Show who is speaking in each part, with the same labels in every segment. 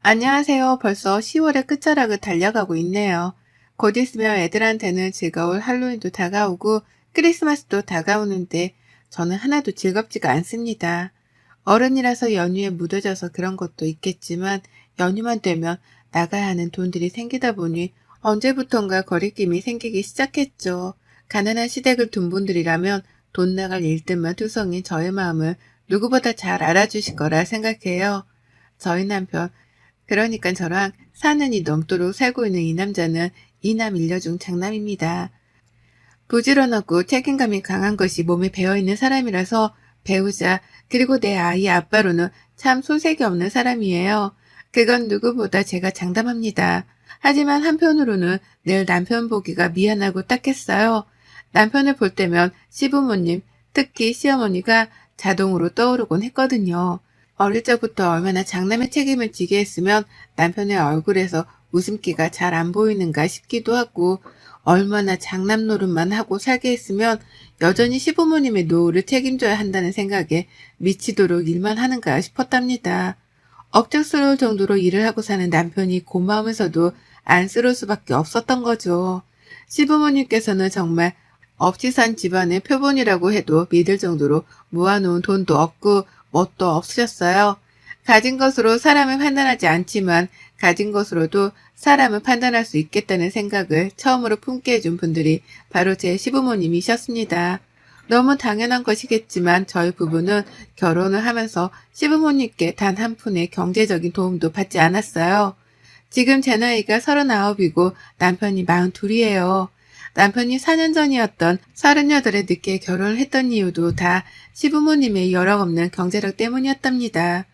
Speaker 1: 안녕하세요. 벌써 10월의 끝자락을 달려가고 있네요. 곧 있으면 애들한테는 즐거울 할로윈도 다가오고 크리스마스도 다가오는데 저는 하나도 즐겁지가 않습니다. 어른이라서 연휴에 묻어져서 그런 것도 있겠지만 연휴만 되면 나가야 하는 돈들이 생기다 보니 언제부턴가 거리낌이 생기기 시작했죠. 가난한 시댁을 둔 분들이라면 돈 나갈 일들만 투성인 저의 마음을 누구보다 잘 알아주실 거라 생각해요. 저희 남편, 그러니까 저랑 4년이 넘도록 살고 있는 이 남자는 이남 일녀중 장남입니다. 부지런하고 책임감이 강한 것이 몸에 배어있는 사람이라서 배우자 그리고 내 아이의 아빠로는 참 손색이 없는 사람이에요. 그건 누구보다 제가 장담합니다. 하지만 한편으로는 늘 남편 보기가 미안하고 딱했어요. 남편을 볼 때면 시부모님, 특히 시어머니가 자동으로 떠오르곤 했거든요. 어릴 적부터 얼마나 장남의 책임을 지게 했으면 남편의 얼굴에서 웃음기가 잘 안 보이는가 싶기도 하고, 얼마나 장남 노릇만 하고 살게 했으면 여전히 시부모님의 노후를 책임져야 한다는 생각에 미치도록 일만 하는가 싶었답니다. 억척스러울 정도로 일을 하고 사는 남편이 고마우면서도 안쓰러울 수밖에 없었던 거죠. 시부모님께서는 정말 없이 산 집안의 표본이라고 해도 믿을 정도로 모아놓은 돈도 없고 뭣도 없으셨어요. 가진 것으로 사람을 판단하지 않지만 가진 것으로도 사람을 판단할 수 있겠다는 생각을 처음으로 품게 해준 분들이 바로 제 시부모님이셨습니다. 너무 당연한 것이겠지만 저희 부부는 결혼을 하면서 시부모님께 단 한 푼의 경제적인 도움도 받지 않았어요. 지금 제 나이가 39이고 남편이 42이에요. 남편이 4년 전이었던 38에 늦게 결혼을 했던 이유도 다 시부모님의 여력 없는 경제력 때문이었답니다.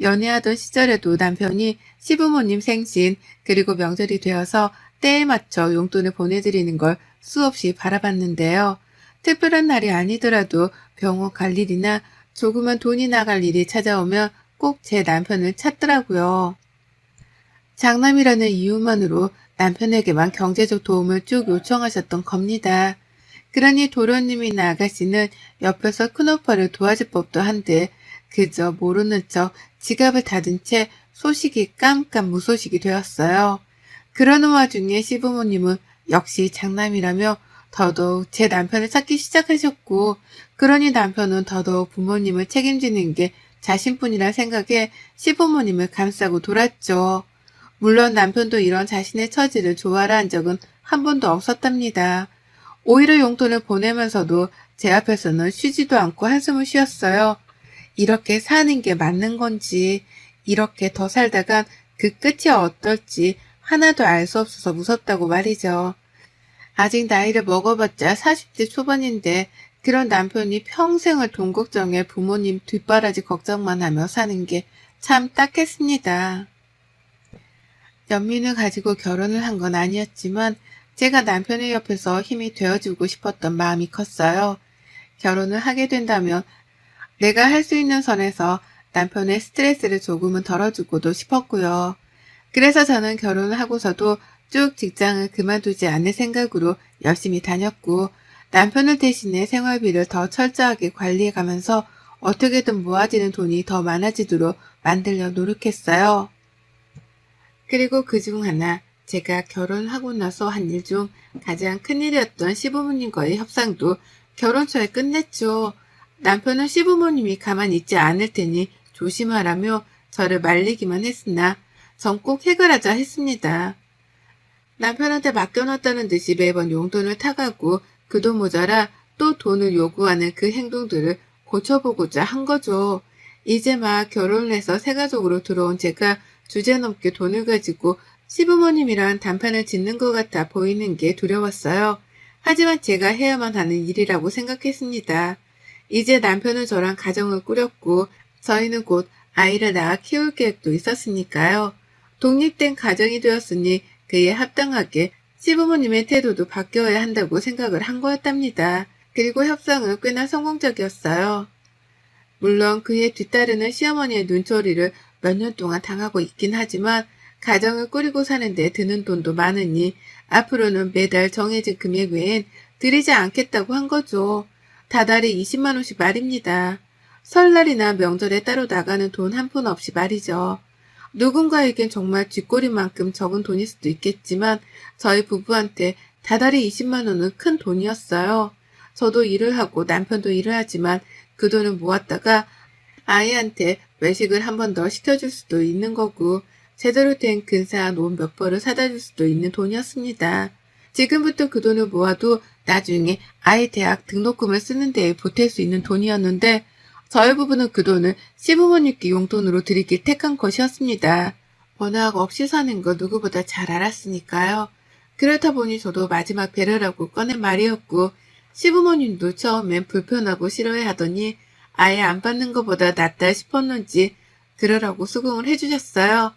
Speaker 1: 연애하던 시절에도 남편이 시부모님 생신 그리고 명절이 되어서 때에 맞춰 용돈을 보내드리는 걸 수없이 바라봤는데요. 특별한 날이 아니더라도 병원 갈 일이나 조그만 돈이 나갈 일이 찾아오면 꼭 제 남편을 찾더라고요. 장남이라는 이유만으로 남편에게만 경제적 도움을 쭉 요청하셨던 겁니다. 그러니 도련님이나 아가씨는 옆에서 큰오빠를 도와줄 법도 한데 그저 모르는 척 지갑을 닫은 채 소식이 깜깜 무소식이 되었어요. 그러는 와중에 시부모님은 역시 장남이라며 더더욱 제 남편을 찾기 시작하셨고, 그러니 남편은 더더욱 부모님을 책임지는 게 자신뿐이라 생각에 시부모님을 감싸고 돌았죠. 물론 남편도 이런 자신의 처지를 좋아라 한 적은 한 번도 없었답니다. 오히려 용돈을 보내면서도 제 앞에서는 쉬지도 않고 한숨을 쉬었어요. 이렇게 사는 게 맞는 건지, 이렇게 더 살다간 그 끝이 어떨지 하나도 알 수 없어서 무섭다고 말이죠. 아직 나이를 먹어봤자 40대 초반인데 그런 남편이 평생을 돈 걱정에 부모님 뒷바라지 걱정만 하며 사는 게 참 딱했습니다. 연민을 가지고 결혼을 한 건 아니었지만 제가 남편의 옆에서 힘이 되어주고 싶었던 마음이 컸어요. 결혼을 하게 된다면 내가 할 수 있는 선에서 남편의 스트레스를 조금은 덜어주고도 싶었고요. 그래서 저는 결혼을 하고서도 쭉 직장을 그만두지 않을 생각으로 열심히 다녔고, 남편을 대신해 생활비를 더 철저하게 관리해가면서 어떻게든 모아지는 돈이 더 많아지도록 만들려 노력했어요. 그리고 그중 하나, 제가 결혼하고 나서 한 일 중 가장 큰일이었던 시부모님과의 협상도 결혼 초에 끝냈죠. 남편은 시부모님이 가만히 있지 않을 테니 조심하라며 저를 말리기만 했으나 전 꼭 해결하자 했습니다. 남편한테 맡겨놨다는 듯이 매번 용돈을 타가고 그 돈 모자라 또 돈을 요구하는 그 행동들을 고쳐보고자 한 거죠. 이제 막 결혼을 해서 새가족으로 들어온 제가 주제넘게 돈을 가지고 시부모님이랑 단판을 짓는 것 같아 보이는 게 두려웠어요. 하지만 제가 해야만 하는 일이라고 생각했습니다. 이제 남편은 저랑 가정을 꾸렸고 저희는 곧 아이를 낳아 키울 계획도 있었으니까요. 독립된 가정이 되었으니 그에 합당하게 시부모님의 태도도 바뀌어야 한다고 생각을 한 거였답니다. 그리고 협상은 꽤나 성공적이었어요. 물론 그에 뒤따르는 시어머니의 눈초리를 몇 년 동안 당하고 있긴 하지만 가정을 꾸리고 사는데 드는 돈도 많으니 앞으로는 매달 정해진 금액 외엔 들이지 않겠다고 한 거죠. 다달이 20만 원씩 말입니다. 설날이나 명절에 따로 나가는 돈 한 푼 없이 말이죠. 누군가에겐 정말 쥐꼬리만큼 적은 돈일 수도 있겠지만 저희 부부한테 다달이 20만 원은 큰 돈이었어요. 저도 일을 하고 남편도 일을 하지만 그 돈을 모았다가 아이한테 외식을 한 번 더 시켜줄 수도 있는 거고 제대로 된 근사한 옷 몇 벌을 사다 줄 수도 있는 돈이었습니다. 지금부터 그 돈을 모아도 나중에 아이 대학 등록금을 쓰는 데에 보탤 수 있는 돈이었는데 저희 부부는 그 돈을 시부모님께 용돈으로 드리길 택한 것이었습니다. 워낙 없이 사는 거 누구보다 잘 알았으니까요. 그렇다 보니 저도 마지막 배려라고 꺼낸 말이었고 시부모님도 처음엔 불편하고 싫어해하더니 아예 안 받는 것보다 낫다 싶었는지 그러라고 수긍을 해주셨어요.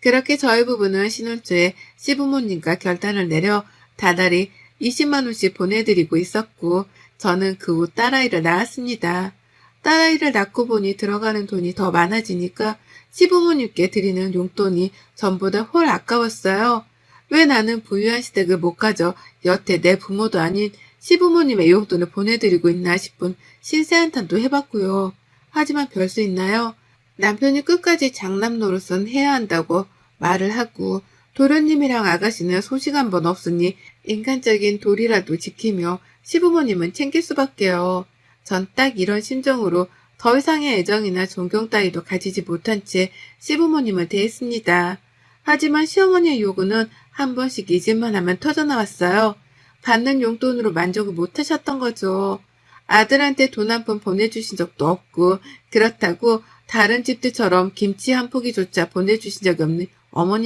Speaker 1: 그렇게 저희 부부는 신혼 초에 시부모님과 결단을 내려 다달이 20만 원씩 보내드리고 있었고 저는 그 후 딸아이를 낳았습니다. 딸아이를 낳고 보니 들어가는 돈이 더 많아지니까 시부모님께 드리는 용돈이 전보다 홀 아까웠어요. 왜 나는 부유한 시댁을 못 가져 여태 내 부모도 아닌 시부모님의 용돈을 보내드리고 있나 싶은 신세한탄도 해봤고요. 하지만 별 수 있나요? 남편이 끝까지 장남 노릇은 해야 한다고 말을 하고 도련님이랑 아가씨는 소식 한 번 없으니 인간적인 도리라도 지키며 시부모님은 챙길 수밖에요. 전 딱 이런 심정으로 더 이상의 애정이나 존경 따위도 가지지 못한 채 시부모님을 대했습니다. 하지만 시어머니의 요구는 한 번씩 잊을만 하면 터져나왔어요. 받는 용돈으로 만족을 못하셨던 거죠. 아들한테 돈 한 푼 보내주신 적도 없고 그렇다고 다른 집들처럼 김치 한 포기조차 보내주신 적이 없는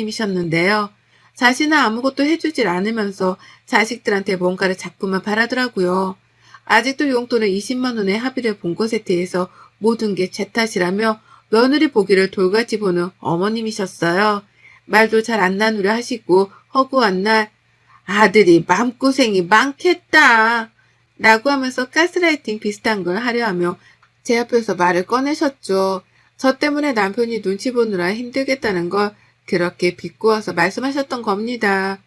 Speaker 1: 어머님이셨는데요. 자신은 아무것도 해주질 않으면서 자식들한테 뭔가를 자꾸만 바라더라고요. 아직도 용돈을 20만 원의 합의를 본 것에 대해서 모든 게 제 탓이라며 며느리 보기를 돌같이 보는 어머님이셨어요. 말도 잘 안 나누려 하시고 허구한 날 아들이 마음고생이 많겠다 라고 하면서 가스라이팅 비슷한 걸 하려 하며 제 앞에서 말을 꺼내셨죠. 저 때문에 남편이 눈치 보느라 힘들겠다는 걸 그렇게 비꼬아서 말씀하셨던 겁니다.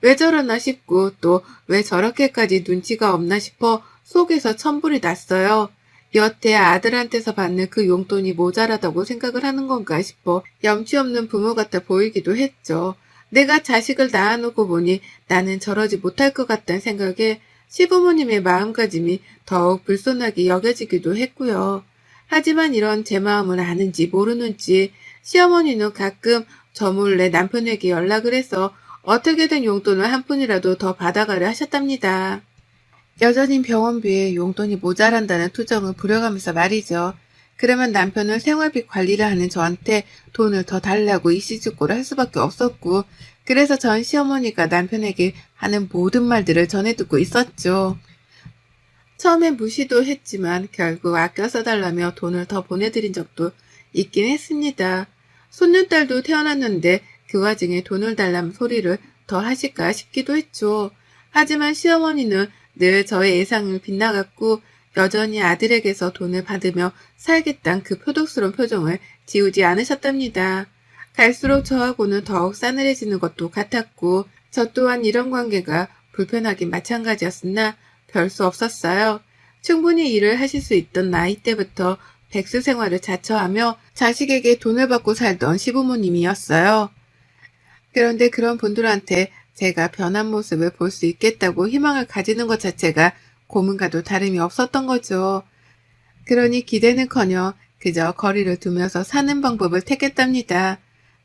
Speaker 1: 왜 저러나 싶고 또 왜 저렇게까지 눈치가 없나 싶어 속에서 천불이 났어요. 여태 아들한테서 받는 그 용돈이 모자라다고 생각을 하는 건가 싶어 염치 없는 부모 같아 보이기도 했죠. 내가 자식을 낳아놓고 보니 나는 저러지 못할 것 같다는 생각에 시부모님의 마음가짐이 더욱 불손하게 여겨지기도 했고요. 하지만 이런 제 마음을 아는지 모르는지 시어머니는 가끔 저 몰래 남편에게 연락을 해서 어떻게든 용돈을 한 푼이라도 더 받아가려 하셨답니다. 여전히 병원비에 용돈이 모자란다는 투정을 부려가면서 말이죠. 그러면 남편은 생활비 관리를 하는 저한테 돈을 더 달라고 이씨죽고를 할 수밖에 없었고 그래서 전 시어머니가 남편에게 하는 모든 말들을 전해 듣고 있었죠. 처음엔 무시도 했지만 결국 아껴 써달라며 돈을 더 보내드린 적도 있긴 했습니다. 손녀딸도 태어났는데 그 와중에 돈을 달라는 소리를 더 하실까 싶기도 했죠. 하지만 시어머니는 늘 저의 예상을 빗나갔고 여전히 아들에게서 돈을 받으며 살겠다는 그 표독스러운 표정을 지우지 않으셨답니다. 갈수록 저하고는 더욱 싸늘해지는 것도 같았고 저 또한 이런 관계가 불편하긴 마찬가지였으나 별 수 없었어요. 충분히 일을 하실 수 있던 나이 때부터 백수 생활을 자처하며 자식에게 돈을 받고 살던 시부모님이었어요. 그런데 그런 분들한테 제가 변한 모습을 볼 수 있겠다고 희망을 가지는 것 자체가 고문과도 다름이 없었던 거죠. 그러니 기대는커녕 그저 거리를 두면서 사는 방법을 택했답니다.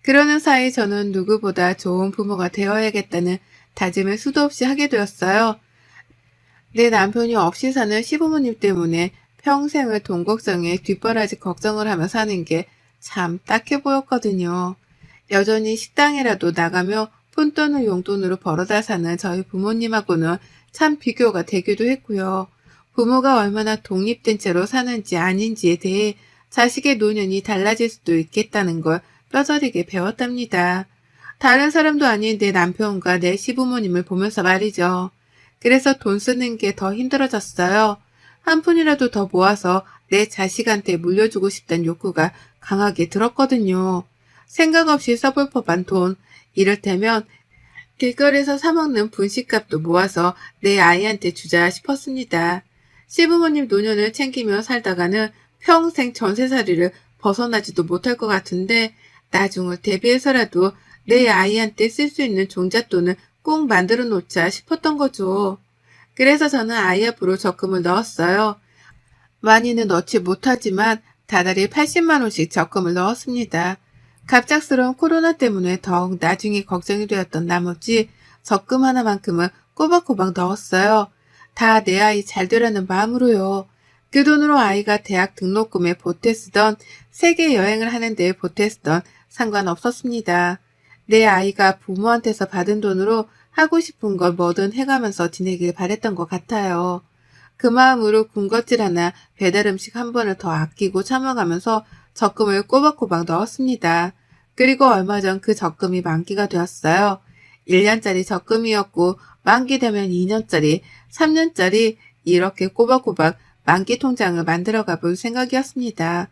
Speaker 1: 그러는 사이 저는 누구보다 좋은 부모가 되어야겠다는 다짐을 수도 없이 하게 되었어요. 내 남편이 없이 사는 시부모님 때문에 평생을 돈 걱정에 뒷바라지 걱정을 하며 사는 게 참 딱해 보였거든요. 여전히 식당이라도 나가며 푼 떠는 용돈으로 벌어다 사는 저희 부모님하고는 참 비교가 되기도 했고요. 부모가 얼마나 독립된 채로 사는지 아닌지에 대해 자식의 노년이 달라질 수도 있겠다는 걸 뼈저리게 배웠답니다. 다른 사람도 아닌 내 남편과 내 시부모님을 보면서 말이죠. 그래서 돈 쓰는 게 더 힘들어졌어요. 한 푼이라도 더 모아서 내 자식한테 물려주고 싶다는 욕구가 강하게 들었거든요. 생각 없이 써볼 법한 돈, 이를테면 길거리에서 사먹는 분식값도 모아서 내 아이한테 주자 싶었습니다. 시부모님 노년을 챙기며 살다가는 평생 전세살이를 벗어나지도 못할 것 같은데 나중을 대비해서라도 내 아이한테 쓸 수 있는 종잣돈을 꼭 만들어 놓자 싶었던 거죠. 그래서 저는 아이 앞으로 적금을 넣었어요. 많이는 넣지 못하지만 다달이 80만 원씩 적금을 넣었습니다. 갑작스러운 코로나 때문에 더욱 나중에 걱정이 되었던 나머지 적금 하나만큼은 꼬박꼬박 넣었어요. 다 내 아이 잘 되라는 마음으로요. 그 돈으로 아이가 대학 등록금에 보태 쓰던, 세계 여행을 하는 데 보태 쓰던 상관없었습니다. 내 아이가 부모한테서 받은 돈으로 하고 싶은 걸 뭐든 해가면서 지내길 바랬던 것 같아요. 그 마음으로 군것질 하나 배달 음식 한 번을 더 아끼고 참아가면서 적금을 꼬박꼬박 넣었습니다. 그리고 얼마 전 그 적금이 만기가 되었어요. 1년짜리 적금이었고 만기 되면 2년짜리, 3년짜리 이렇게 꼬박꼬박 만기 통장을 만들어가 볼 생각이었습니다.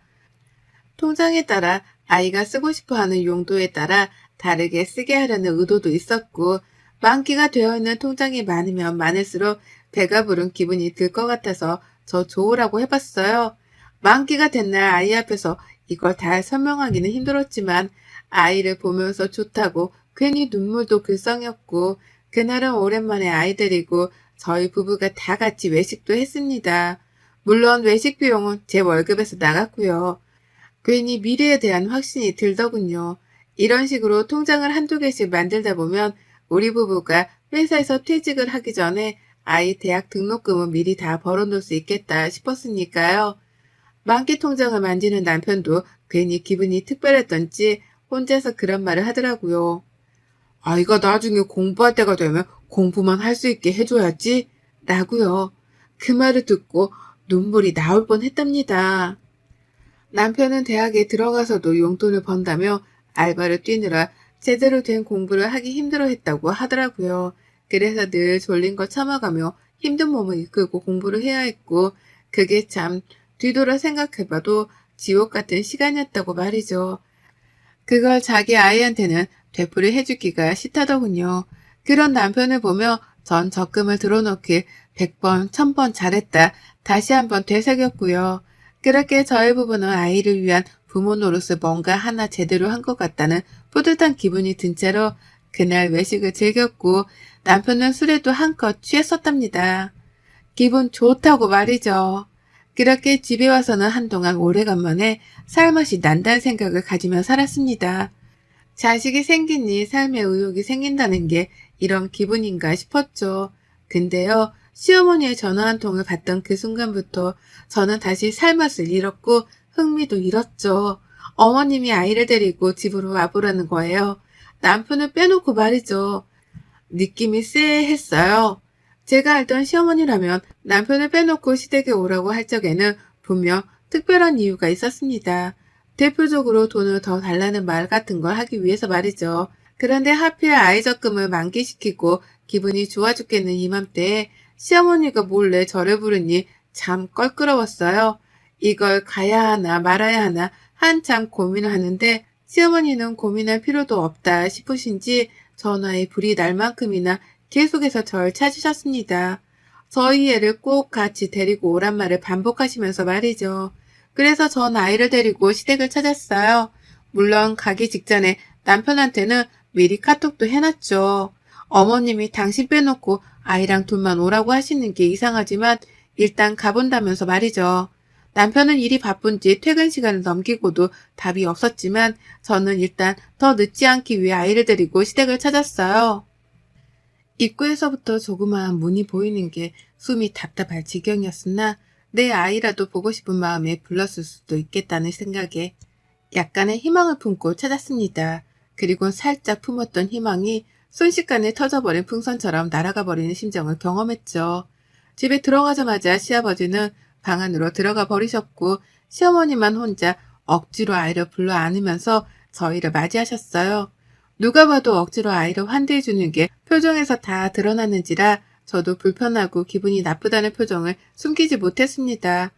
Speaker 1: 통장에 따라 아이가 쓰고 싶어하는 용도에 따라 다르게 쓰게 하려는 의도도 있었고 만기가 되어 있는 통장이 많으면 많을수록 배가 부른 기분이 들 것 같아서 저 좋으라고 해봤어요. 만기가 된 날 아이 앞에서 이걸 다 설명하기는 힘들었지만 아이를 보면서 좋다고 괜히 눈물도 글썽였고 그날은 오랜만에 아이 데리고 저희 부부가 다 같이 외식도 했습니다. 물론 외식 비용은 제 월급에서 나갔고요. 괜히 미래에 대한 확신이 들더군요. 이런 식으로 통장을 한두 개씩 만들다 보면 우리 부부가 회사에서 퇴직을 하기 전에 아이 대학 등록금은 미리 다 벌어놓을 수 있겠다 싶었으니까요. 만기 통장을 만지는 남편도 괜히 기분이 특별했던지 혼자서 그런 말을 하더라고요. 아이가 나중에 공부할 때가 되면 공부만 할 수 있게 해줘야지 라고요. 그 말을 듣고 눈물이 나올 뻔했답니다. 남편은 대학에 들어가서도 용돈을 번다며 알바를 뛰느라 제대로 된 공부를 하기 힘들어했다고 하더라고요. 그래서 늘 졸린 걸 참아가며 힘든 몸을 이끌고 공부를 해야 했고 그게 참 뒤돌아 생각해봐도 지옥 같은 시간이었다고 말이죠. 그걸 자기 아이한테는 되풀이 해주기가 싫다더군요. 그런 남편을 보며 전 적금을 들어놓길 100번, 1000번 잘했다 다시 한번 되새겼고요. 그렇게 저희 부부는 아이를 위한 부모 노릇을 뭔가 하나 제대로 한 것 같다는 뿌듯한 기분이 든 채로 그날 외식을 즐겼고 남편은 술에도 한껏 취했었답니다. 기분 좋다고 말이죠. 그렇게 집에 와서는 한동안 오래간만에 살맛이 난다는 생각을 가지며 살았습니다. 자식이 생기니 삶에 의욕이 생긴다는 게 이런 기분인가 싶었죠. 근데요, 시어머니의 전화 한 통을 받던 그 순간부터 저는 다시 살맛을 잃었고 흥미도 잃었죠. 어머님이 아이를 데리고 집으로 와보라는 거예요. 남편을 빼놓고 말이죠. 느낌이 쎄했어요. 제가 알던 시어머니라면 남편을 빼놓고 시댁에 오라고 할 적에는 분명 특별한 이유가 있었습니다. 대표적으로 돈을 더 달라는 말 같은 걸 하기 위해서 말이죠. 그런데 하필 아이 적금을 만기시키고 기분이 좋아 죽겠는 이맘때에 시어머니가 몰래 저를 부르니 참 껄끄러웠어요. 이걸 가야 하나 말아야 하나 한참 고민을 하는데 시어머니는 고민할 필요도 없다 싶으신지 전화에 불이 날 만큼이나 계속해서 절 찾으셨습니다. 저희 애를 꼭 같이 데리고 오란 말을 반복하시면서 말이죠. 그래서 전 아이를 데리고 시댁을 찾았어요. 물론 가기 직전에 남편한테는 미리 카톡도 해놨죠. 어머님이 당신 빼놓고 아이랑 둘만 오라고 하시는 게 이상하지만 일단 가본다면서 말이죠. 남편은 일이 바쁜지 퇴근 시간을 넘기고도 답이 없었지만 저는 일단 더 늦지 않기 위해 아이를 데리고 시댁을 찾았어요. 입구에서부터 조그마한 문이 보이는 게 숨이 답답할 지경이었으나 내 아이라도 보고 싶은 마음에 불렀을 수도 있겠다는 생각에 약간의 희망을 품고 찾았습니다. 그리고 살짝 품었던 희망이 순식간에 터져버린 풍선처럼 날아가 버리는 심정을 경험했죠. 집에 들어가자마자 시아버지는 방 안으로 들어가 버리셨고 시어머니만 혼자 억지로 아이를 불러 안으면서 저희를 맞이하셨어요. 누가 봐도 억지로 아이를 환대해주는 게 표정에서 다 드러났는지라 저도 불편하고 기분이 나쁘다는 표정을 숨기지 못했습니다.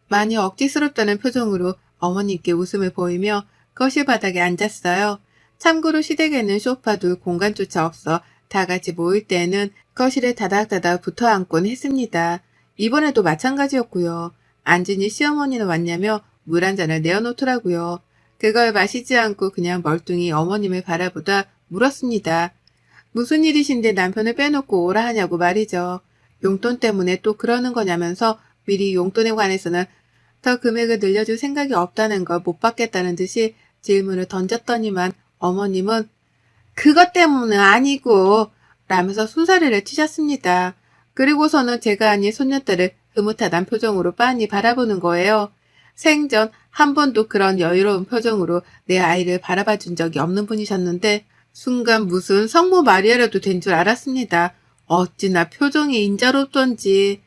Speaker 1: 많이 억지스럽다는 표정으로 어머니께 웃음을 보이며 거실 바닥에 앉았어요. 참고로 시댁에는 소파도 공간조차 없어 다 같이 모일 때에는 거실에 다닥다닥 붙어 앉곤 했습니다. 이번에도 마찬가지였고요. 앉으니 시어머니는 왔냐며 물 한 잔을 내어놓더라고요. 그걸 마시지 않고 그냥 멀뚱히 어머님을 바라보다 물었습니다. 무슨 일이신데 남편을 빼놓고 오라 하냐고 말이죠. 용돈 때문에 또 그러는 거냐면서 미리 용돈에 관해서는 더 금액을 늘려줄 생각이 없다는 걸 못 받겠다는 듯이 질문을 던졌더니만 어머님은 그것 때문은 아니고 라면서 순사리를 치셨습니다. 그리고서는 제가 아닌 손녀딸을 흐뭇하단 표정으로 빤히 바라보는 거예요. 생전 한 번도 그런 여유로운 표정으로 내 아이를 바라봐 준 적이 없는 분이셨는데 순간 무슨 성모 마리아라도 된 줄 알았습니다. 어찌나 표정이 인자롭던지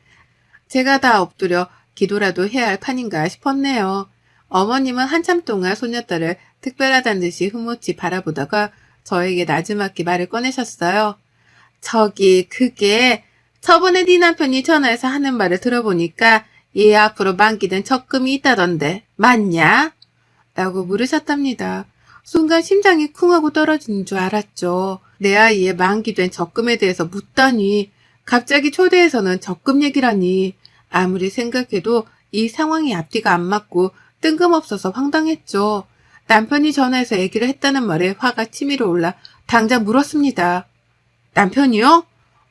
Speaker 1: 제가 다 엎드려 기도라도 해야 할 판인가 싶었네요. 어머님은 한참 동안 손녀딸을 특별하다는 듯이 흐뭇이 바라보다가 저에게 나지막히 말을 꺼내셨어요. 저기 그게 저번에 네 남편이 전화해서 하는 말을 들어보니까 얘 앞으로 만기된 적금이 있다던데 맞냐? 라고 물으셨답니다. 순간 심장이 쿵 하고 떨어지는 줄 알았죠. 내 아이의 만기된 적금에 대해서 묻다니 갑자기 초대해서는 적금 얘기라니 아무리 생각해도 이 상황이 앞뒤가 안 맞고 뜬금없어서 황당했죠. 남편이 전화해서 얘기를 했다는 말에 화가 치밀어 올라 당장 물었습니다. 남편이요?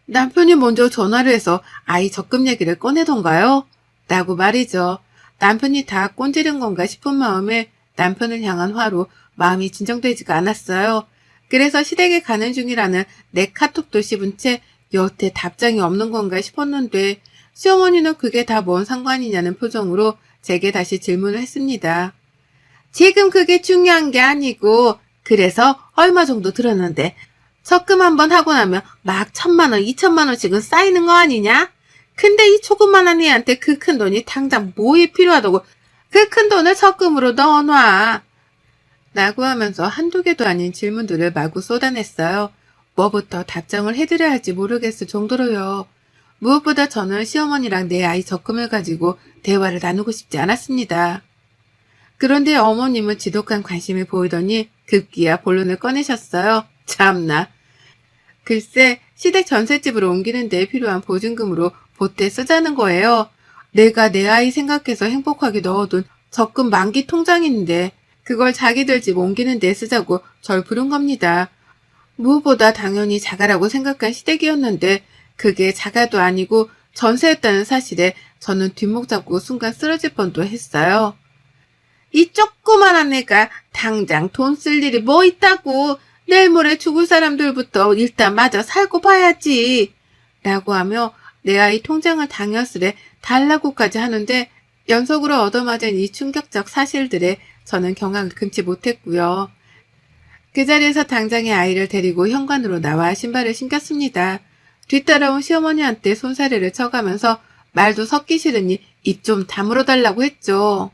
Speaker 1: 남편이 먼저 전화를 해서 아이 적금 얘기를 꺼내던가요? 라고 말이죠. 남편이 다 꼰지른 건가 싶은 마음에 남편을 향한 화로 마음이 진정되지가 않았어요. 그래서 시댁에 가는 중이라는 내 카톡도 씹은 채 여태 답장이 없는 건가 싶었는데 시어머니는 그게 다 뭔 상관이냐는 표정으로 제게 다시 질문을 했습니다. 지금 그게 중요한 게 아니고 그래서 얼마 정도 들었는데 적금 한번 하고 나면 막 1,000만 원, 2,000만 원씩은 쌓이는 거 아니냐? 근데 이 조그만한 애한테 그 큰 돈이 당장 뭐에 필요하다고 그 큰 돈을 적금으로 넣어놔. 라고 하면서 한두 개도 아닌 질문들을 마구 쏟아냈어요. 뭐부터 답장을 해드려야 할지 모르겠을 정도로요. 무엇보다 저는 시어머니랑 내 아이 적금을 가지고 대화를 나누고 싶지 않았습니다. 그런데 어머님은 지독한 관심을 보이더니 급기야 본론을 꺼내셨어요. 참나. 글쎄 시댁 전셋집으로 옮기는 데 필요한 보증금으로 보태 쓰자는 거예요. 내가 내 아이 생각해서 행복하게 넣어둔 적금 만기 통장인데 그걸 자기들 집 옮기는 데 쓰자고 절 부른 겁니다. 무엇보다 당연히 자가라고 생각한 시댁이었는데 그게 자가도 아니고 전세였다는 사실에 저는 뒷목 잡고 순간 쓰러질 뻔도 했어요. 이 조그만한 애가 당장 돈 쓸 일이 뭐 있다고 내일 모레 죽을 사람들부터 일단 마저 살고 봐야지 라고 하며 내 아이 통장을 당연스레 달라고까지 하는데 연속으로 얻어맞은 이 충격적 사실들에 저는 경악을 금치 못했고요. 그 자리에서 당장의 아이를 데리고 현관으로 나와 신발을 신겼습니다. 뒤따라온 시어머니한테 손사래를 쳐가면서 말도 섞기 싫으니 입 좀 다물어 달라고 했죠.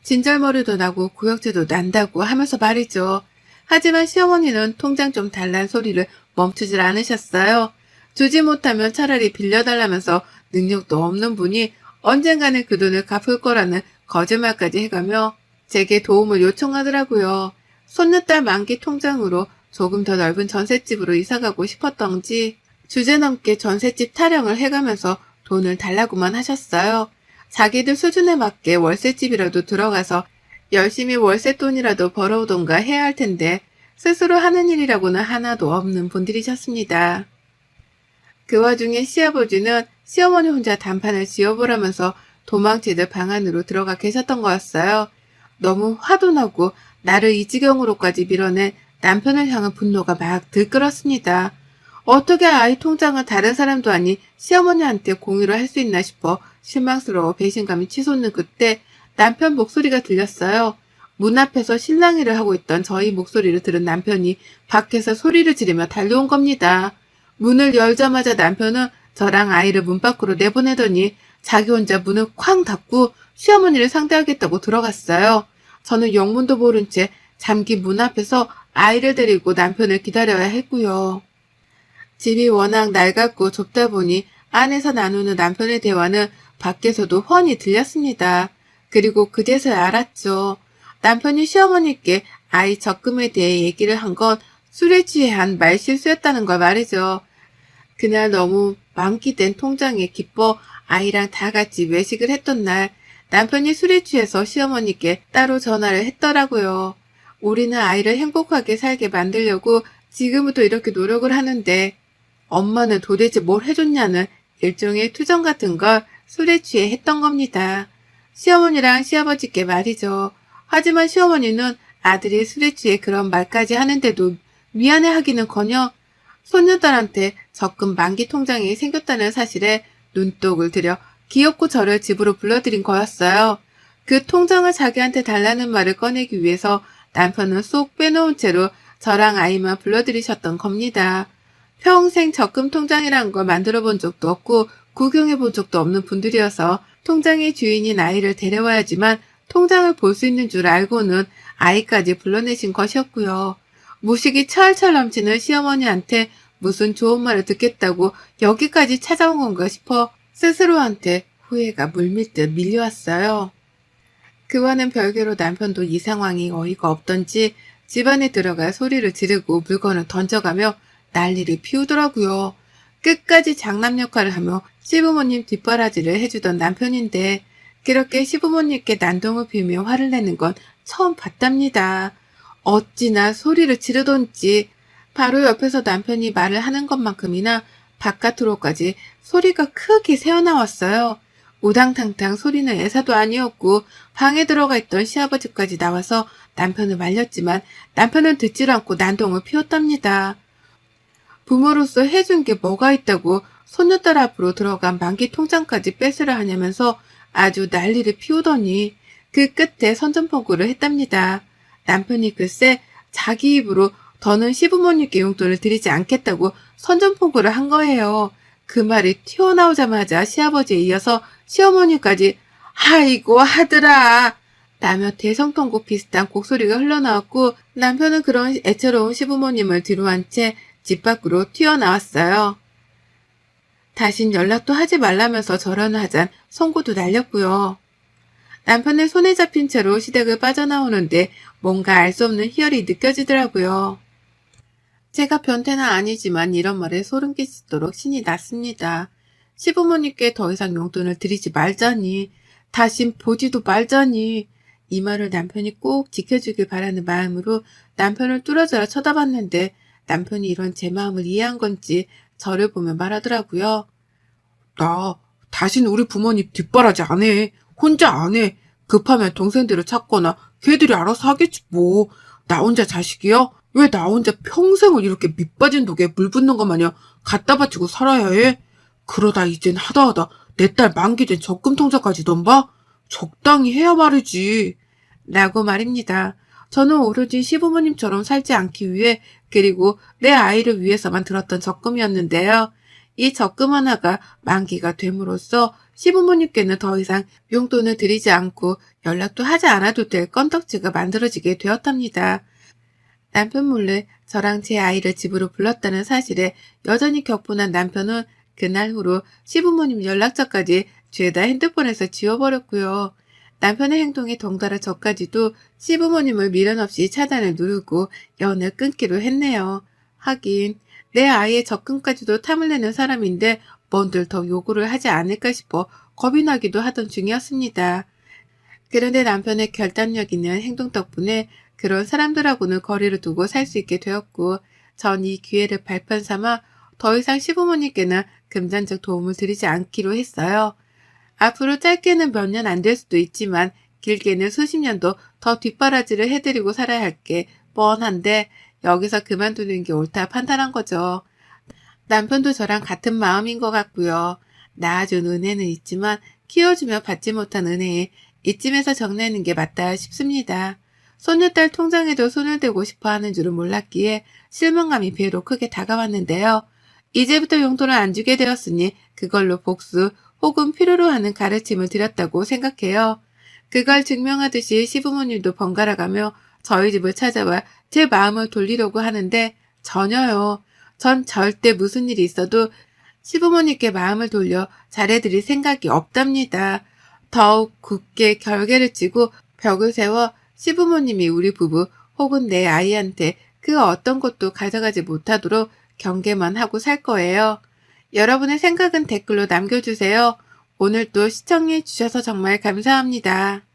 Speaker 1: 진절머리도 나고 구역질도 난다고 하면서 말이죠. 하지만 시어머니는 통장 좀 달란 소리를 멈추질 않으셨어요. 주지 못하면 차라리 빌려달라면서 능력도 없는 분이 언젠가는 그 돈을 갚을 거라는 거짓말까지 해가며 제게 도움을 요청하더라고요. 손녀딸 만기 통장으로 조금 더 넓은 전셋집으로 이사가고 싶었던지 주제넘게 전셋집 타령을 해가면서 돈을 달라고만 하셨어요. 자기들 수준에 맞게 월세집이라도 들어가서 열심히 월세돈이라도 벌어오던가 해야 할 텐데 스스로 하는 일이라고는 하나도 없는 분들이셨습니다. 그 와중에 시아버지는 시어머니 혼자 단판을 지어보라면서 도망치듯 방 안으로 들어가 계셨던 거였어요. 너무 화도 나고 나를 이 지경으로까지 밀어낸 남편을 향한 분노가 막 들끓었습니다. 어떻게 아이 통장을 다른 사람도 아닌 시어머니한테 공유를 할 수 있나 싶어 실망스러워 배신감이 치솟는 그때 남편 목소리가 들렸어요. 문 앞에서 실랑이를 하고 있던 저희 목소리를 들은 남편이 밖에서 소리를 지르며 달려온 겁니다. 문을 열자마자 남편은 저랑 아이를 문 밖으로 내보내더니 자기 혼자 문을 쾅 닫고 시어머니를 상대하겠다고 들어갔어요. 저는 영문도 모른 채 잠긴 문 앞에서 아이를 데리고 남편을 기다려야 했고요. 집이 워낙 낡았고 좁다 보니 안에서 나누는 남편의 대화는 밖에서도 훤히 들렸습니다. 그리고 그제서야 알았죠. 남편이 시어머니께 아이 적금에 대해 얘기를 한 건 술에 취해 한 말실수였다는 걸 말이죠. 그날 너무 만기된 통장에 기뻐 아이랑 다 같이 외식을 했던 날 남편이 술에 취해서 시어머니께 따로 전화를 했더라고요. 우리는 아이를 행복하게 살게 만들려고 지금부터 이렇게 노력을 하는데 엄마는 도대체 뭘 해줬냐는 일종의 투정 같은 걸 술에 취해 했던 겁니다. 시어머니랑 시아버지께 말이죠. 하지만 시어머니는 아들이 술에 취해 그런 말까지 하는데도 미안해하기는커녕 손녀딸한테 적금 만기 통장이 생겼다는 사실에 눈독을 들여 기어코 저를 집으로 불러들인 거였어요. 그 통장을 자기한테 달라는 말을 꺼내기 위해서 남편은 쏙 빼놓은 채로 저랑 아이만 불러들이셨던 겁니다. 평생 적금 통장이란 걸 만들어 본 적도 없고 구경해 본 적도 없는 분들이어서 통장의 주인인 아이를 데려와야지만 통장을 볼 수 있는 줄 알고는 아이까지 불러내신 것이었고요. 무식이 철철 넘치는 시어머니한테 무슨 좋은 말을 듣겠다고 여기까지 찾아온 건가 싶어 스스로한테 후회가 물밀듯 밀려왔어요. 그와는 별개로 남편도 이 상황이 어이가 없던지 집안에 들어가 소리를 지르고 물건을 던져가며 난리를 피우더라고요. 끝까지 장남 역할을 하며 시부모님 뒷바라지를 해주던 남편인데 그렇게 시부모님께 난동을 피우며 화를 내는 건 처음 봤답니다. 어찌나 소리를 지르던지 바로 옆에서 남편이 말을 하는 것만큼이나 바깥으로까지 소리가 크게 새어나왔어요. 우당탕탕 소리는 애사도 아니었고 방에 들어가 있던 시아버지까지 나와서 남편을 말렸지만 남편은 듣질 않고 난동을 피웠답니다. 부모로서 해준 게 뭐가 있다고 손녀딸 앞으로 들어간 만기 통장까지 뺏으려 하냐면서 아주 난리를 피우더니 그 끝에 선전포고를 했답니다. 남편이 글쎄 자기 입으로 더는 시부모님께 용돈을 드리지 않겠다고 선전포고를 한 거예요. 그 말이 튀어나오자마자 시아버지에 이어서 시어머니까지 아이고 하더라 라며 대성통곡 비슷한 곡소리가 흘러나왔고 남편은 그런 애처로운 시부모님을 뒤로한 채 집 밖으로 튀어나왔어요. 다신 연락도 하지 말라면서 절연을 하잔 송구도 날렸고요. 남편의 손에 잡힌 채로 시댁을 빠져나오는데 뭔가 알 수 없는 희열이 느껴지더라고요. 제가 변태는 아니지만 이런 말에 소름 끼치도록 신이 났습니다. 시부모님께 더 이상 용돈을 드리지 말자니, 다신 보지도 말자니, 이 말을 남편이 꼭 지켜주길 바라는 마음으로 남편을 뚫어져라 쳐다봤는데 남편이 이런 제 마음을 이해한 건지 저를 보며 말하더라고요. 나 다신 우리 부모님 뒷바라지 안 해. 혼자 안 해. 급하면 동생들을 찾거나 걔들이 알아서 하겠지 뭐. 나 혼자 자식이야? 왜 나 혼자 평생을 이렇게 밑빠진 독에 물 붓는 것 마냥 갖다 바치고 살아야 해? 그러다 이젠 하다하다 내 딸 만기된 적금 통장까지 넘봐? 적당히 해야 말이지. 라고 말입니다. 저는 오로지 시부모님처럼 살지 않기 위해 그리고 내 아이를 위해서만 들었던 적금이었는데요. 이 적금 하나가 만기가 됨으로써 시부모님께는 더 이상 용돈을 드리지 않고 연락도 하지 않아도 될 건덕지가 만들어지게 되었답니다. 남편 몰래 저랑 제 아이를 집으로 불렀다는 사실에 여전히 격분한 남편은 그날 후로 시부모님 연락처까지 죄다 핸드폰에서 지워버렸고요. 남편의 행동에 덩달아 저까지도 시부모님을 미련 없이 차단을 누르고 연을 끊기로 했네요. 하긴 내 아이의 적금까지도 탐을 내는 사람인데 뭔들 더 요구를 하지 않을까 싶어 겁이 나기도 하던 중이었습니다. 그런데 남편의 결단력 있는 행동 덕분에 그런 사람들하고는 거리를 두고 살 수 있게 되었고 전 이 기회를 발판 삼아 더 이상 시부모님께는 금전적 도움을 드리지 않기로 했어요. 앞으로 짧게는 몇 년 안 될 수도 있지만 길게는 수십 년도 더 뒷바라지를 해드리고 살아야 할 게 뻔한데 여기서 그만두는 게 옳다 판단한 거죠. 남편도 저랑 같은 마음인 것 같고요. 낳아준 은혜는 있지만 키워주며 받지 못한 은혜에 이쯤에서 정리하는 게 맞다 싶습니다. 손녀딸 통장에도 손을 대고 싶어 하는 줄은 몰랐기에 실망감이 배로 크게 다가왔는데요. 이제부터 용돈을 안 주게 되었으니 그걸로 복수 혹은 필요로 하는 가르침을 드렸다고 생각해요. 그걸 증명하듯이 시부모님도 번갈아가며 저희 집을 찾아와 제 마음을 돌리려고 하는데 전혀요. 전 절대 무슨 일이 있어도 시부모님께 마음을 돌려 잘해드릴 생각이 없답니다. 더욱 굳게 결계를 찌고 벽을 세워 시부모님이 우리 부부 혹은 내 아이한테 그 어떤 것도 가져가지 못하도록 경계만 하고 살 거예요. 여러분의 생각은 댓글로 남겨주세요. 오늘도 시청해 주셔서 정말 감사합니다.